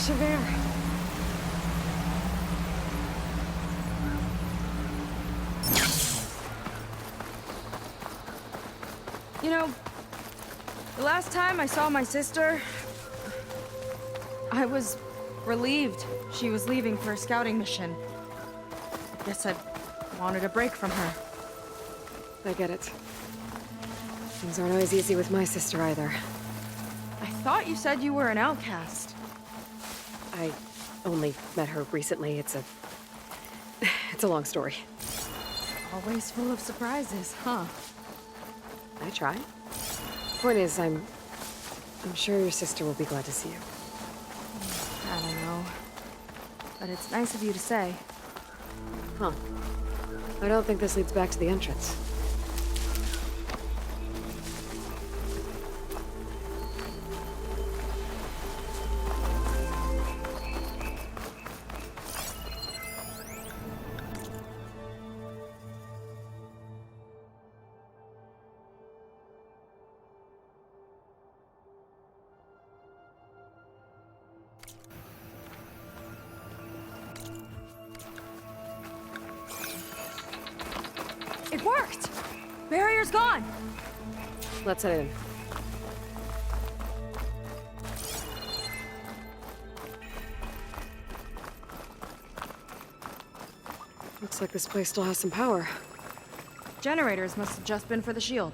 persevere. You know, the last time I saw my sister, I was relieved she was leaving for a scouting mission. I guess I wanted a break from her. I get it. Things aren't always easy with my sister either. I thought you said you were an outcast. I only met her recently. It's a long story. Always full of surprises, huh? I try. Point is, I'm sure your sister will be glad to see you. I don't know. But it's nice of you to say. Huh. I don't think this leads back to the entrance. It worked! Barrier's gone! Let's head in. Looks like this place still has some power. Generators must have just been for the shield.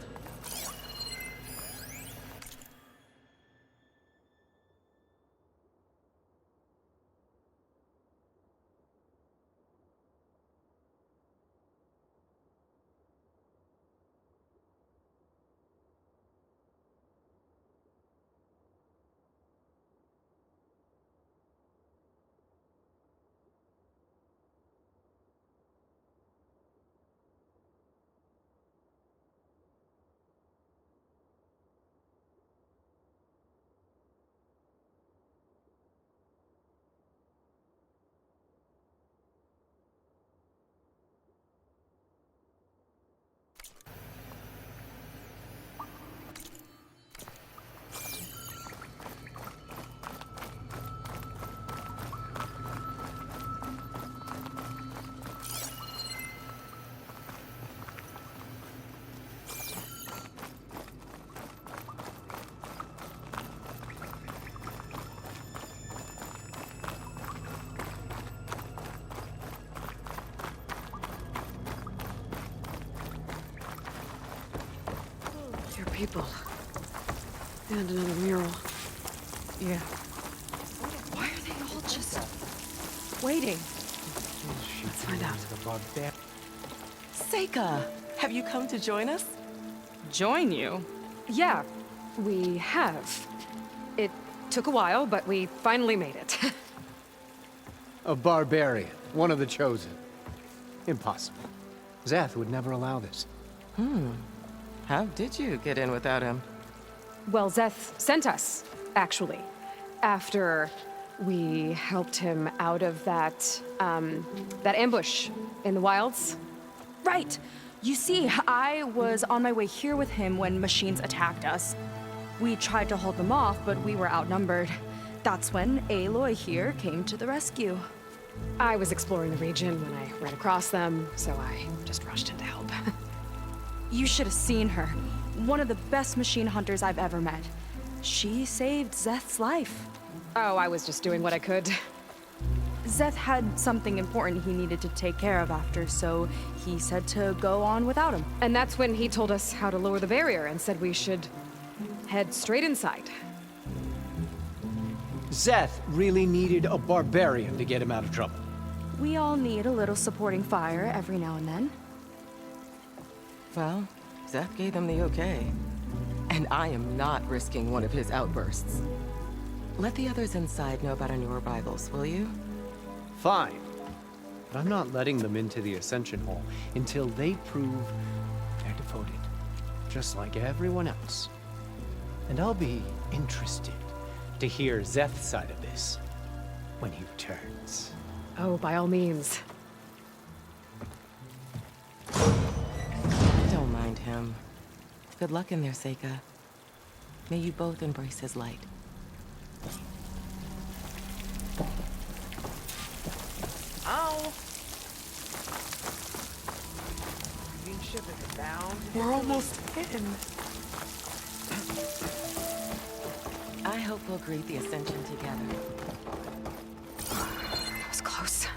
Your people. And another mural. Yeah. Why are they all just waiting? Let's find out. Seika, have you come to join us? Join you? Yeah, we have. It took a while, but we finally made it. A barbarian, one of the chosen. Impossible. Zeth would never allow this. How did you get in without him? Well, Zeth sent us, actually. After we helped him out of that ambush in the wilds. Right! You see, I was on my way here with him when machines attacked us. We tried to hold them off, but we were outnumbered. That's when Aloy here came to the rescue. I was exploring the region when I ran across them, so I just rushed in to help. You should have seen her. One of the best machine hunters I've ever met. She saved Zeth's life. Oh, I was just doing what I could. Zeth had something important he needed to take care of after, so he said to go on without him. And that's when he told us how to lower the barrier and said we should head straight inside. Zeth really needed a barbarian to get him out of trouble. We all need a little supporting fire every now and then. Well, Zeth gave them the okay. And I am not risking one of his outbursts. Let the others inside know about our new arrivals, will you? Fine. But I'm not letting them into the Ascension Hall until they prove they're devoted. Just like everyone else. And I'll be interested to hear Zeth's side of this when he returns. Oh, by all means. Don't mind him. Good luck in there, Seika. May you both embrace his light. Ow! Green ship is bound. We're almost in. I hope we'll greet the Ascension together. That was close.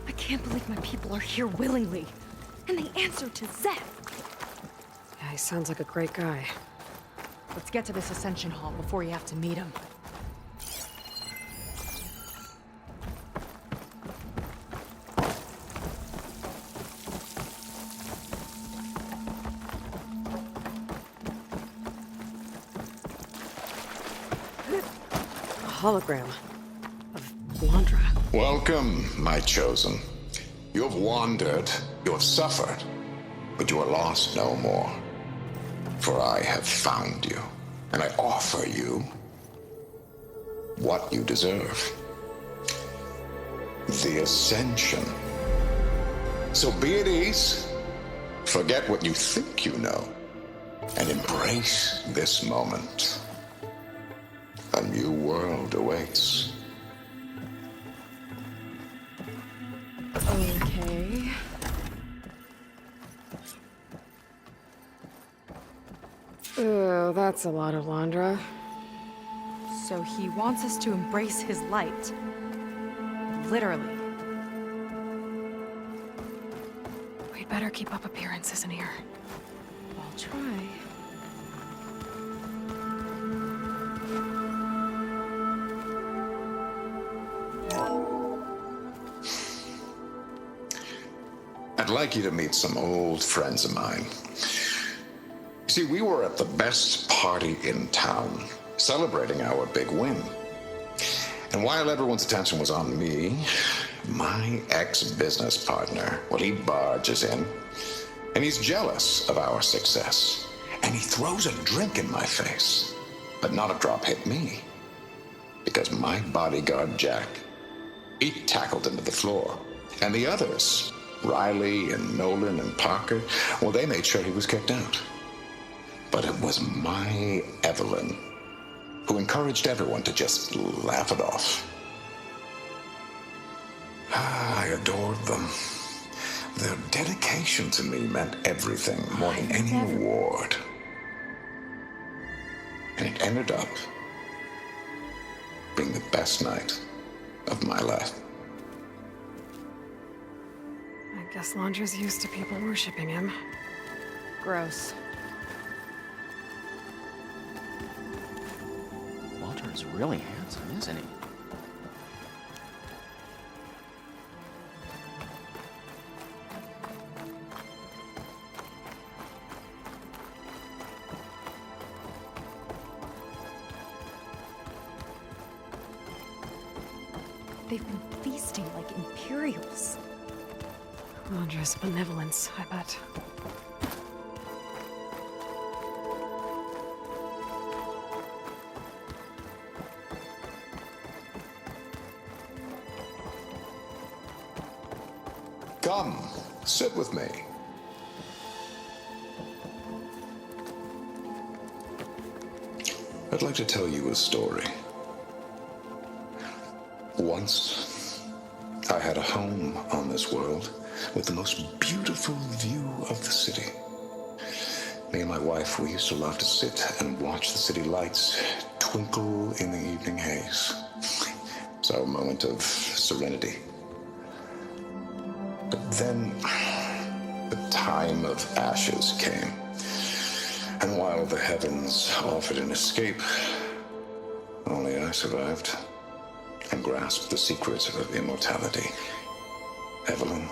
I can't believe my people are here willingly. And they answer to Zeth. Yeah, he sounds like a great guy. Let's get to this Ascension Hall before you have to meet him. A hologram of Londra. Welcome, my chosen. You have wandered, you have suffered, but you are lost no more. For I have found you, and I offer you what you deserve. The Ascension. So be at ease, forget what you think you know, and embrace this moment. A new world awaits. Okay. Oh, that's a lot of Londra. So he wants us to embrace his light. Literally. We'd better keep up appearances in here. I'll try. I'd like you to meet some old friends of mine. See, we were at the best party in town, celebrating our big win. And while everyone's attention was on me, my ex-business partner, well, he barges in, and he's jealous of our success. And he throws a drink in my face, but not a drop hit me. Because my bodyguard, Jack, he tackled him to the floor. And the others, Riley and Nolan and Parker, well, they made sure he was kicked out. But it was my Evelyn who encouraged everyone to just laugh it off. I adored them. Their dedication to me meant everything, more than any award. And it ended up being the best night of my life. I guess Londra's used to people worshipping him. Gross. Walter is really handsome, isn't he? They've been feasting like Imperials. Londra's benevolence, I bet. Come, sit with me. I'd like to tell you a story. Once, I had a home on this world with the most beautiful view of the city. Me and my wife, we used to love to sit and watch the city lights twinkle in the evening haze. It's our moment of serenity. But then, the time of ashes came. And while the heavens offered an escape, only I survived and grasped the secrets of immortality. Evelyn,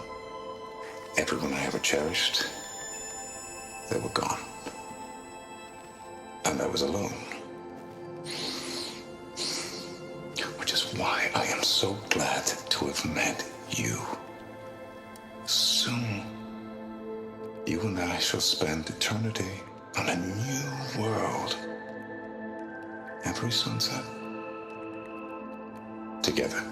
everyone I ever cherished, they were gone. And I was alone. Which is why I am so glad to have met you. Soon, you and I shall spend eternity on a new world. Every sunset. Together.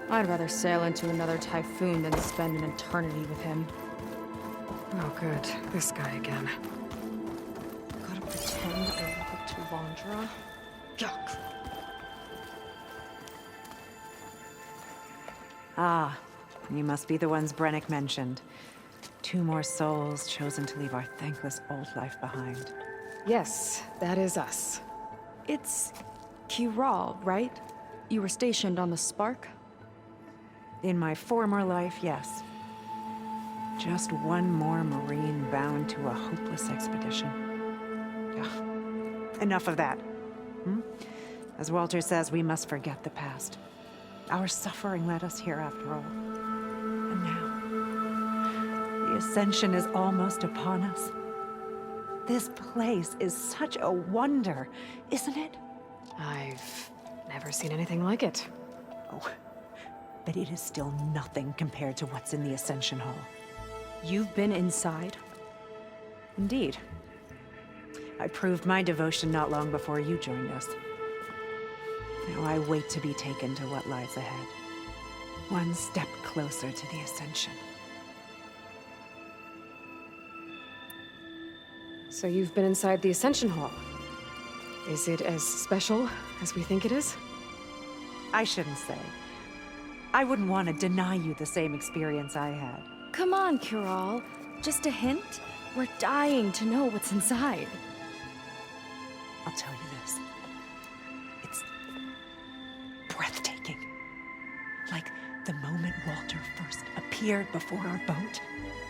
I'd rather sail into another typhoon than spend an eternity with him. Oh, good. This guy again. Gotta pretend I woke up to Vondra. Yuck. Ah, you must be the ones Brennick mentioned. 2 more souls chosen to leave our thankless old life behind. Yes, that is us. It's Kiral, right? You were stationed on the Spark? In my former life, yes. Just one more Marine bound to a hopeless expedition. Ugh. Enough of that. As Walter says, we must forget the past. Our suffering led us here after all. And now, the Ascension is almost upon us. This place is such a wonder, isn't it? I've never seen anything like it. Oh, but it is still nothing compared to what's in the Ascension Hall. You've been inside? Indeed. I proved my devotion not long before you joined us. Now I wait to be taken to what lies ahead. One step closer to the Ascension. So you've been inside the Ascension Hall. Is it as special as we think it is? I shouldn't say. I wouldn't want to deny you the same experience I had. Come on, Kiral. Just a hint? We're dying to know what's inside. I'll tell you this. It's breathtaking. Like the moment Walter first appeared before our boat,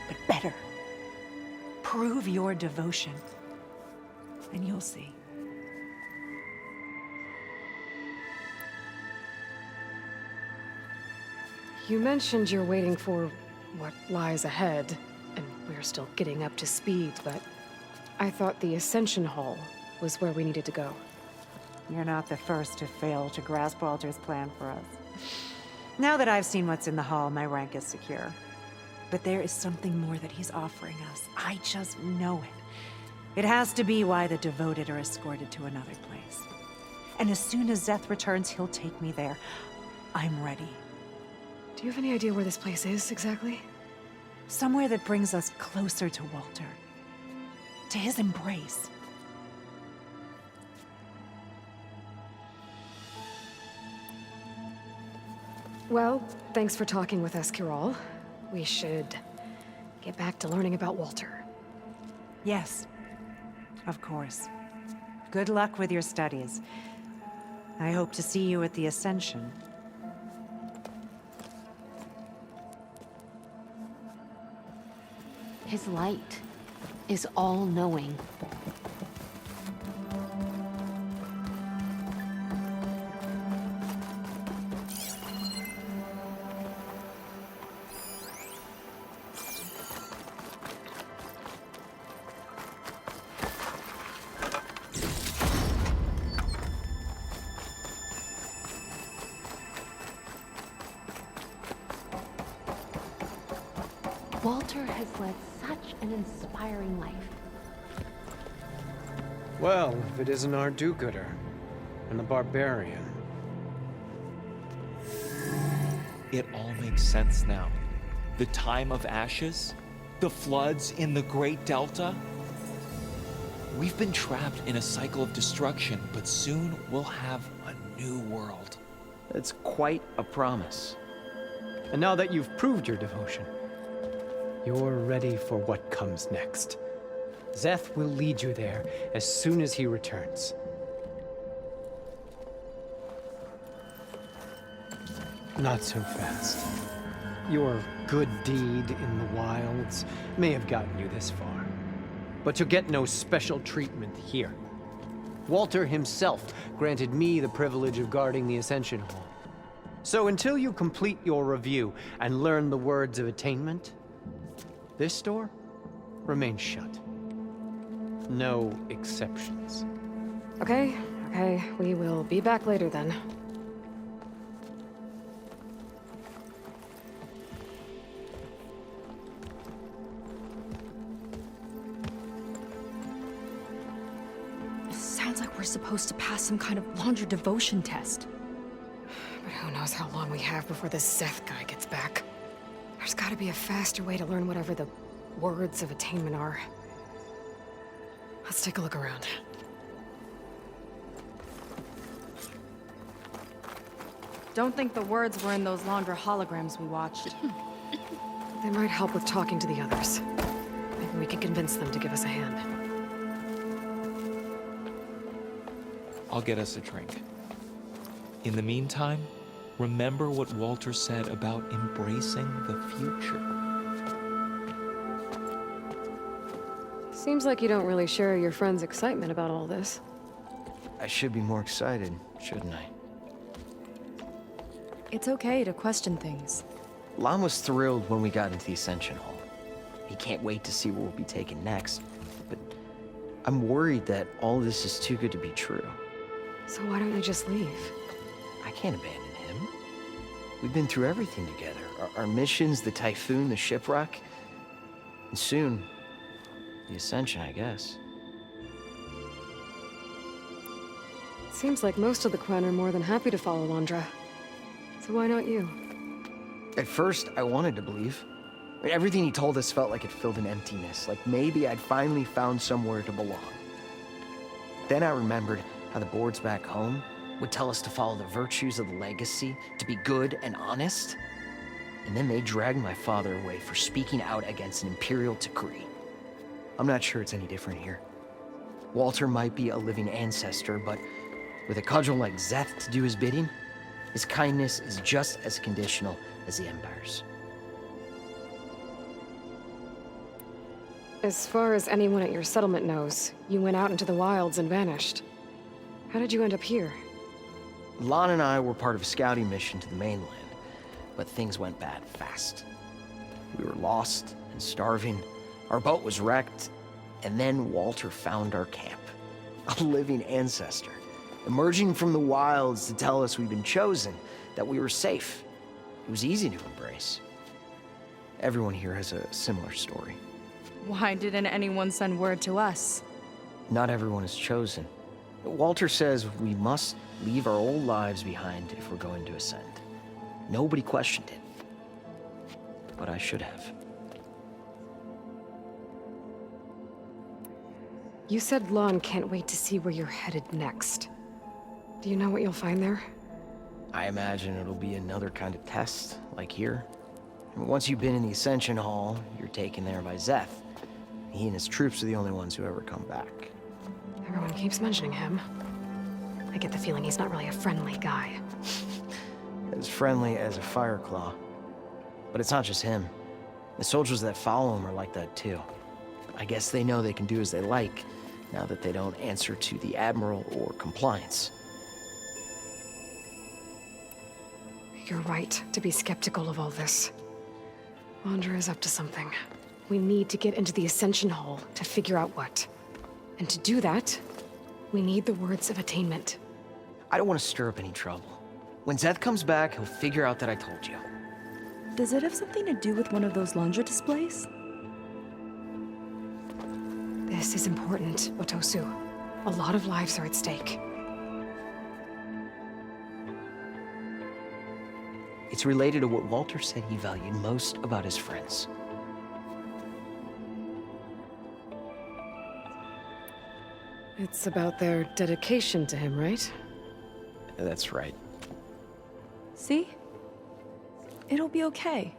but better. Prove your devotion, and you'll see. You mentioned you're waiting for what lies ahead, and we're still getting up to speed, but I thought the Ascension Hall was where we needed to go. You're not the first to fail to grasp Walter's plan for us. Now that I've seen what's in the hall, my rank is secure. But there is something more that he's offering us. I just know it. It has to be why the devoted are escorted to another place. And as soon as Szeth returns, he'll take me there. I'm ready. Do you have any idea where this place is, exactly? Somewhere that brings us closer to Walter. To his embrace. Well, thanks for talking with us, Kiral. We should get back to learning about Walter. Yes, of course. Good luck with your studies. I hope to see you at the Ascension. His light is all-knowing. Walter has led such an inspiring life. Well, if it isn't our do-gooder, and the barbarian. It all makes sense now. The time of ashes, the floods in the Great Delta. We've been trapped in a cycle of destruction, but soon we'll have a new world. It's quite a promise. And now that you've proved your devotion, you're ready for what comes next. Szeth will lead you there as soon as he returns. Not so fast. Your good deed in the wilds may have gotten you this far, but you'll get no special treatment here. Walter himself granted me the privilege of guarding the Ascension Hall. So until you complete your review and learn the words of attainment, this door remains shut. No exceptions. Okay, we will be back later then. It sounds like we're supposed to pass some kind of Vondra devotion test. But who knows how long we have before this Szeth guy gets back. There's gotta be a faster way to learn whatever the words of attainment are. Let's take a look around. don't think the words were in those Laundra holograms we watched. They might help with talking to the others. Maybe we can convince them to give us a hand. I'll get us a drink. In the meantime, remember what Walter said about embracing the future. Seems like you don't really share your friend's excitement about all this. I should be more excited, shouldn't I? It's okay to question things. Lon was thrilled when we got into the Ascension Hall. He can't wait to see where we'll be taken next. But I'm worried that all this is too good to be true. So why don't you just leave? I can't abandon him. We've been through everything together. Our missions, the Typhoon, the shipwreck. And soon, the Ascension, I guess. Seems like most of the Quen are more than happy to follow Laundra. So why not you? At first, I wanted to believe. I mean, everything he told us felt like it filled an emptiness, like maybe I'd finally found somewhere to belong. Then I remembered how the boards back home would tell us to follow the virtues of the legacy, to be good and honest. And then they dragged my father away for speaking out against an imperial decree. I'm not sure it's any different here. Walter might be a living ancestor, but with a cudgel like Szeth to do his bidding, his kindness is just as conditional as the Empire's. As far as anyone at your settlement knows, you went out into the wilds and vanished. How did you end up here? Lon and I were part of a scouting mission to the mainland, but things went bad fast. We were lost and starving, our boat was wrecked, and then Walter found our camp. A living ancestor, emerging from the wilds to tell us we'd been chosen, that we were safe. It was easy to embrace. Everyone here has a similar story. Why didn't anyone send word to us? Not everyone is chosen. Walter says we must leave our old lives behind if we're going to ascend. Nobody questioned it. But I should have. You said Lon can't wait to see where you're headed next. Do you know what you'll find there? I imagine it'll be another kind of test, like here. And once you've been in the Ascension Hall, you're taken there by Szeth. He and his troops are the only ones who ever come back. Everyone keeps mentioning him. I get the feeling he's not really a friendly guy. As friendly as a Fireclaw. But it's not just him. The soldiers that follow him are like that too. I guess they know they can do as they like, now that they don't answer to the Admiral or Compliance. You're right to be skeptical of all this. Laundra is up to something. We need to get into the Ascension Hall to figure out what. And to do that, we need the words of attainment. I don't want to stir up any trouble. When Szeth comes back, he'll figure out that I told you. Does it have something to do with one of those Laundra displays? This is important, Otosu. A lot of lives are at stake. It's related to what Walter said he valued most about his friends. It's about their dedication to him, right? That's right. See? It'll be okay.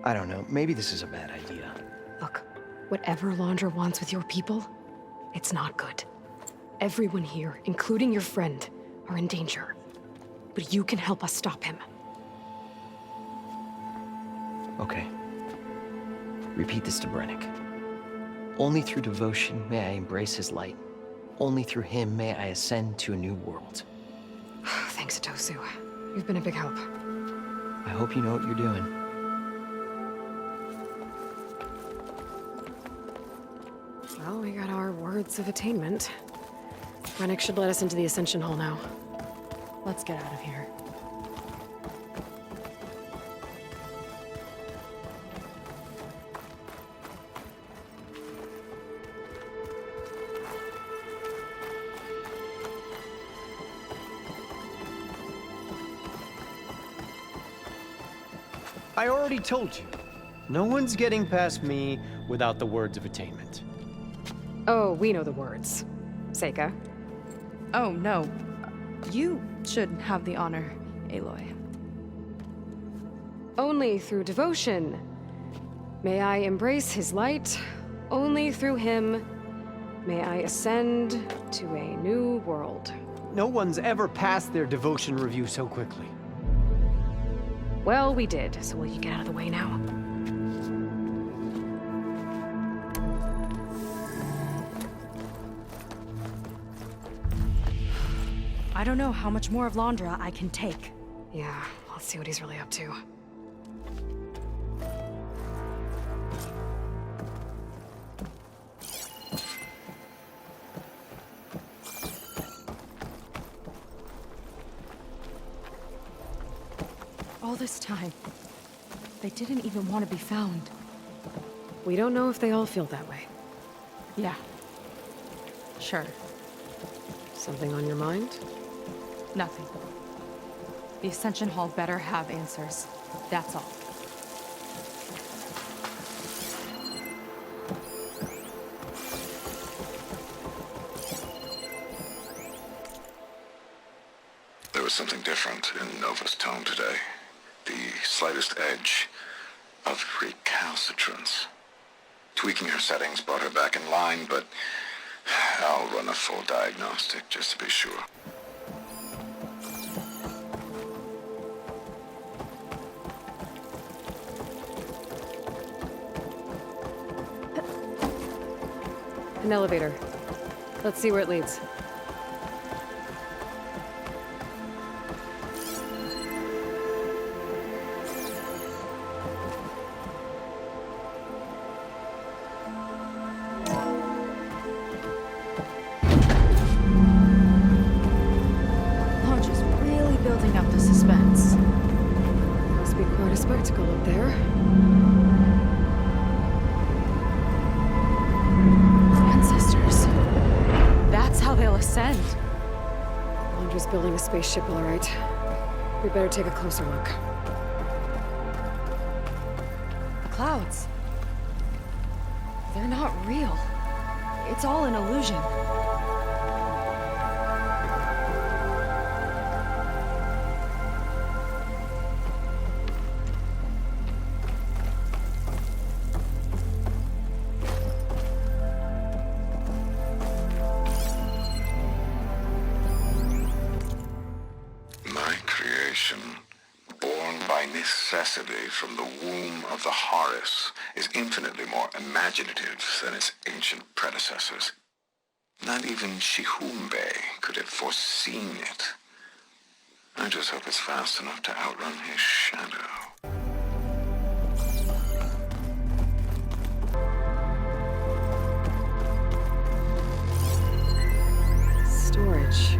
I don't know, maybe this is a bad idea. Look, whatever Laundra wants with your people, it's not good. Everyone here, including your friend, are in danger. But you can help us stop him. Okay. Repeat this to Brennick. Only through devotion may I embrace his light. Only through him may I ascend to a new world. Thanks, Otosu. You've been a big help. I hope you know what you're doing. Well, we got our words of attainment. Brennick should let us into the Ascension Hall now. Let's get out of here. I already told you. No one's getting past me without the words of attainment. Oh, we know the words. Seika. Oh, no. You should have the honor. Aloy. Only through devotion. May I embrace his light. Only through him may I ascend to a new world. No one's ever passed their devotion review so quickly. Well, we did, so will you get out of the way now? I don't know how much more of Londra I can take. Yeah, let's see what he's really up to. All this time, they didn't even want to be found. We don't know if they all feel that way. Yeah. Sure. Something on your mind? Nothing. The Ascension Hall better have answers. That's all. There was something different in Nova's tone today. The slightest edge of recalcitrance. Tweaking her settings brought her back in line, but I'll run a full diagnostic just to be sure. An elevator. Let's see where it leads. Londra's really building up the suspense. Must be quite a spectacle up there. Ancestors. That's how they'll ascend. Londra's building a spaceship, all right. We better take a closer look. Clouds. They're not real. It's all an illusion. My creation, born by necessity from the womb of the Horus, is infinitely more imaginative than its ancient predecessors. Not even Shihumbe could have foreseen it. I just hope it's fast enough to outrun his shadow. Storage.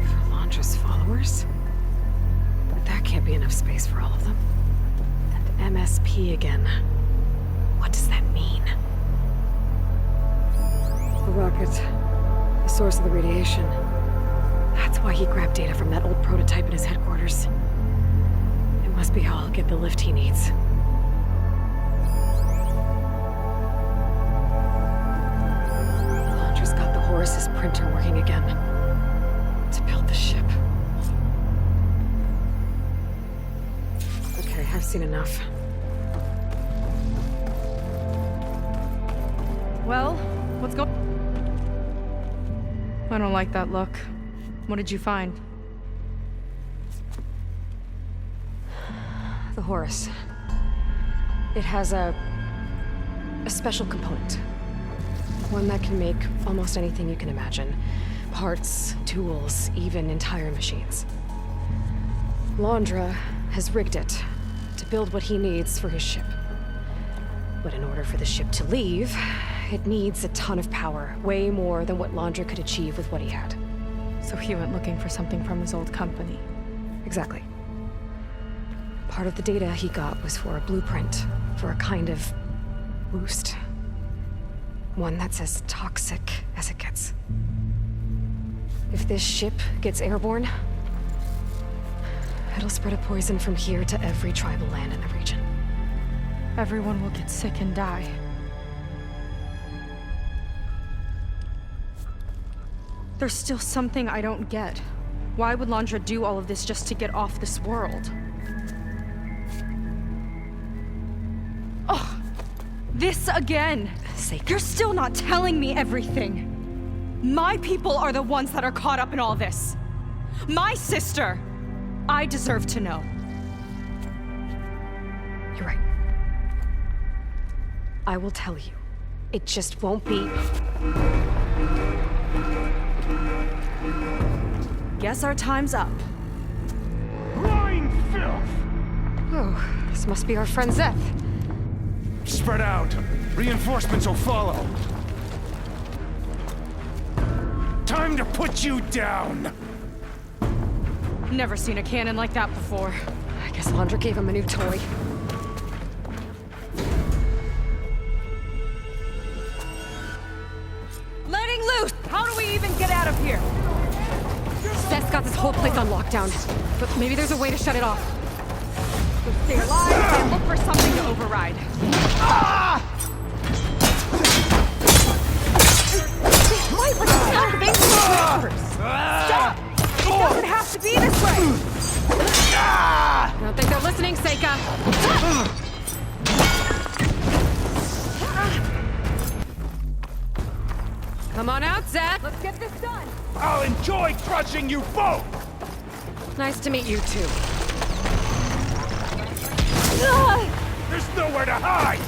For Londra's followers? But that can't be enough space for all of them. And MSP again. What does that mean? The rocket. The source of the radiation. That's why he grabbed data from that old prototype in his headquarters. It must be how he'll get the lift he needs. Londra's got the Horus's printer working again. To build the ship. Okay, I've seen enough. Well, what's going? I don't like that look. What did you find? The Horus. It has a special component. One that can make almost anything you can imagine. Parts, tools, even entire machines. Londra has rigged it to build what he needs for his ship. But in order for the ship to leave, it needs a ton of power, way more than what Londra could achieve with what he had. So he went looking for something from his old company. Exactly. Part of the data he got was for a blueprint, for a kind of boost. One that's as toxic as it gets. If this ship gets airborne, it'll spread a poison from here to every tribal land in the region. Everyone will get sick and die. There's still something I don't get. Why would Londra do all of this just to get off this world? Oh, this again! You're still not telling me everything! My people are the ones that are caught up in all this! My sister! I deserve to know. You're right. I will tell you. It just won't be... Guess our time's up. Lying filth! Oh, this must be our friend Zeth. Spread out. Reinforcements will follow. Time to put you down! Never seen a cannon like that before. I guess Londra gave him a new toy. Letting loose! How do we even get out of here? Zeth's got this whole place on lockdown, but maybe there's a way to shut it off. We'll stay alive and look for something to override. Wait, let's stop things first! Stop! It doesn't have to be this way! I don't think they're listening, Seika. Come on out, Zeth. Let's get this done! I'll enjoy crushing you both! Nice to meet you, too. There's nowhere to hide!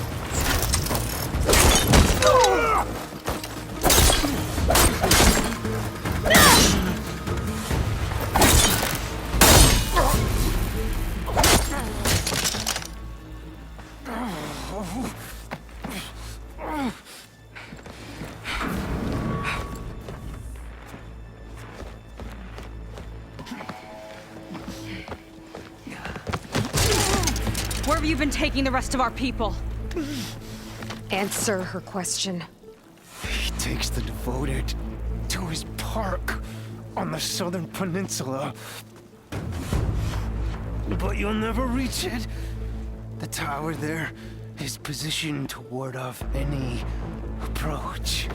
Where have you been taking the rest of our people? Answer her question. He takes the devoted to his park on the southern peninsula. But you'll never reach it. The tower there is positioned to ward off any approach.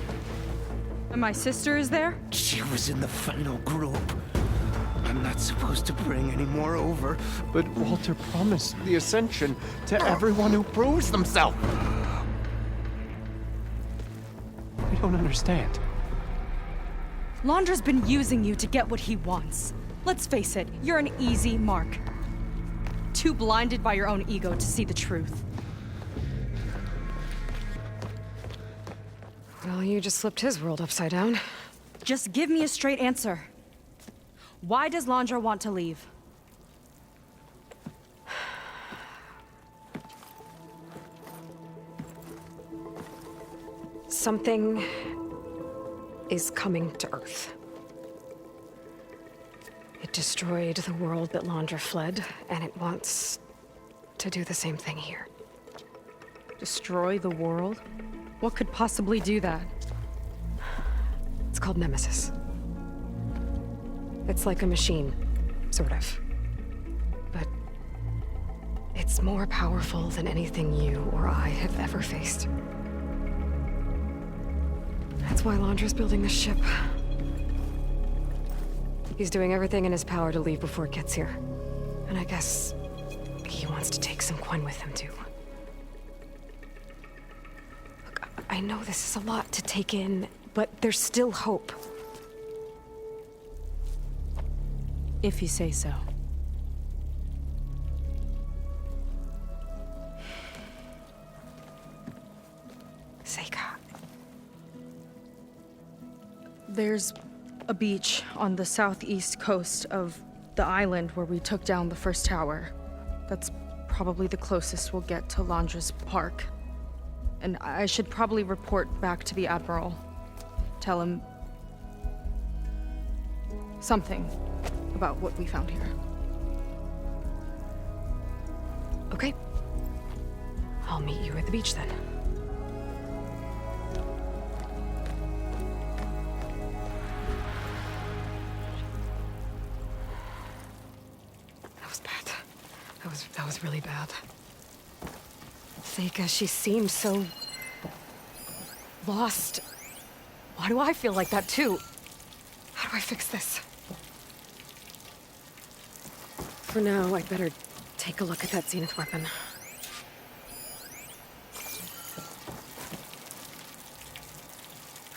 And my sister is there? She was in the final group. I'm not supposed to bring any more over. But Walter promised the Ascension to everyone who proves themselves. I don't understand. Londra's been using you to get what he wants. Let's face it, you're an easy mark. Too blinded by your own ego to see the truth. Well, you just flipped his world upside down. Just give me a straight answer. Why does Londra want to leave? Something is coming to Earth. It destroyed the world that Londra fled, and it wants to do the same thing here. Destroy the world? What could possibly do that? It's called Nemesis. It's like a machine, sort of. But it's more powerful than anything you or I have ever faced. That's why Londra's building this ship. He's doing everything in his power to leave before it gets here. And I guess he wants to take some Quen with him, too. Look, I know this is a lot to take in, but there's still hope. If you say so. Seika. There's a beach on the southeast coast of the island where we took down the first tower. That's probably the closest we'll get to Londra's park. And I should probably report back to the Admiral. Tell him something about what we found here. Okay. I'll meet you at the beach then. That was bad. That was really bad. Seika, she seemed so lost. Why do I feel like that too? How do I fix this? For now, I'd better take a look at that Zenith weapon.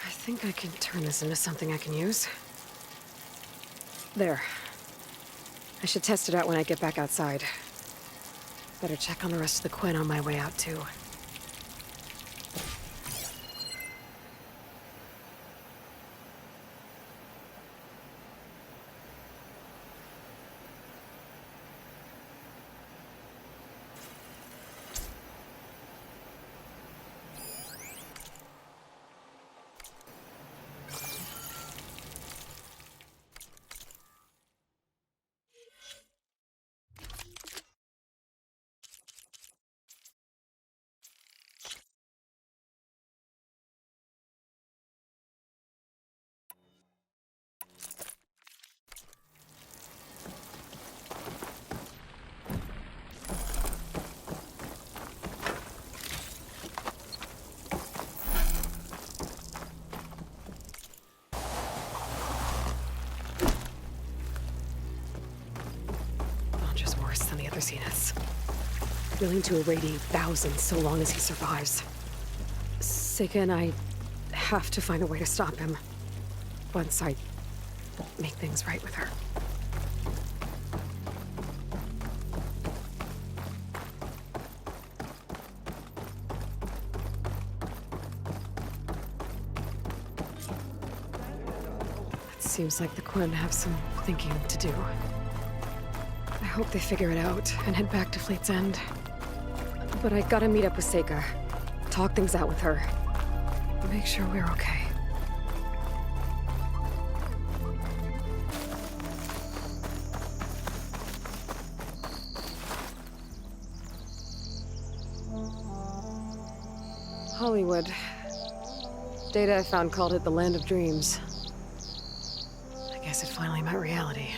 I think I can turn this into something I can use. There. I should test it out when I get back outside. Better check on the rest of the Quen on my way out, too. Just worse than the other Zeniths. Willing to irradiate thousands so long as he survives. Seika and I have to find a way to stop him. Once I make things right with her. It seems like the Quen have some thinking to do. I hope they figure it out and head back to Fleet's End. But I gotta meet up with Seika. Talk things out with her. Make sure we're okay. Hollywood. Data I found called it the Land of Dreams. I guess it finally met reality.